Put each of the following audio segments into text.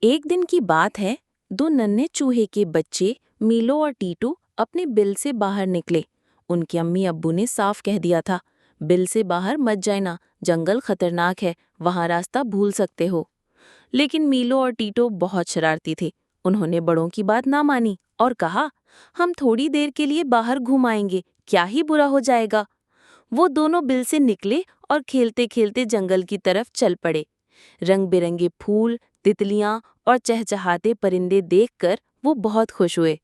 एक दिन की बात है। दो नन्हे चूहे के बच्चे मीलो और टीटू अपने बिल से बाहर निकले। उनके अम्मी अब्बू ने साफ कह दिया था, बिल से बाहर मत जाना, जंगल खतरनाक है, वहां रास्ता भूल सकते हो। लेकिन मीलो और टीटू बहुत शरारती थे। उन्होंने बड़ों की बात ना मानी और कहा, हम थोड़ी देर के लिए बाहर घूम आएंगे, क्या ही बुरा हो जाएगा। वो दोनों बिल से निकले और खेलते खेलते जंगल की तरफ चल पड़े। रंग बिरंगे फूल, तितलियां और चहचहाते परिंदे देखकर वो बहुत खुश हुए।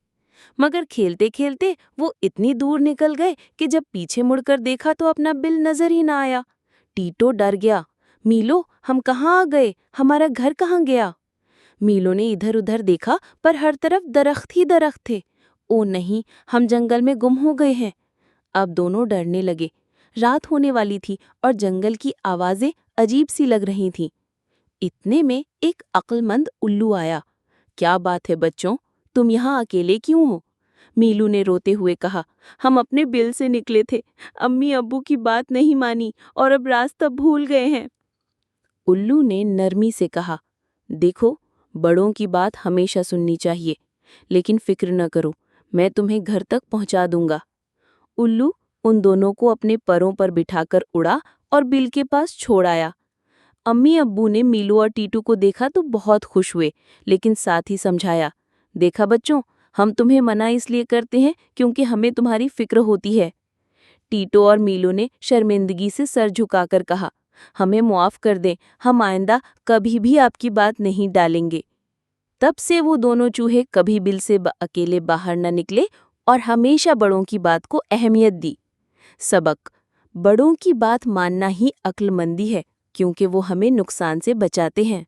मगर खेलते खेलते वो इतनी दूर निकल गए कि जब पीछे मुड़कर देखा तो अपना बिल नजर ही ना आया। टीटो डर गया। मीलो, हम कहाँ आ गए, हमारा घर कहाँ गया? मीलो ने इधर उधर देखा पर हर तरफ दरख्त ही दरख्त थे। ओ नहीं, हम जंगल में गुम हो गए हैं। अब दोनों डरने लगे। रात होने वाली थी और जंगल की आवाजें अजीब सी लग रही थीं। इतने में एक अक्लमंद उल्लू आया। क्या बात है बच्चों, तुम यहाँ अकेले क्यों हो? मीलू ने रोते हुए कहा, हम अपने बिल से निकले थे, अम्मी अब्बू की बात नहीं मानी और अब रास्ता भूल गए हैं। उल्लू ने नरमी से कहा, देखो, बड़ों की बात हमेशा सुननी चाहिए, लेकिन फिक्र न करो, मैं तुम्हें घर तक पहुंचा दूंगा। उल्लू उन दोनों को अपने परों पर बिठाकर उड़ा और बिल के पास छोड़ आया। अम्मी अब्बू ने मीलू और टीटू को देखा तो बहुत खुश हुए, लेकिन साथ ही समझाया, देखा बच्चों, हम तुम्हें मना इसलिए करते हैं क्योंकि हमें तुम्हारी फिक्र होती है। टीटू और मीलू ने शर्मिंदगी से सर झुकाकर कहा, हमें मुआफ कर दें, हम आइंदा कभी भी आपकी बात नहीं डालेंगे। तब से वो दोनों चूहे कभी बिल से अकेले बाहर न निकले और हमेशा बड़ों की बात को अहमियत दी। सबक: बड़ों की बात मानना ही अक्लमंदी है, क्योंकि वो हमें नुकसान से बचाते हैं।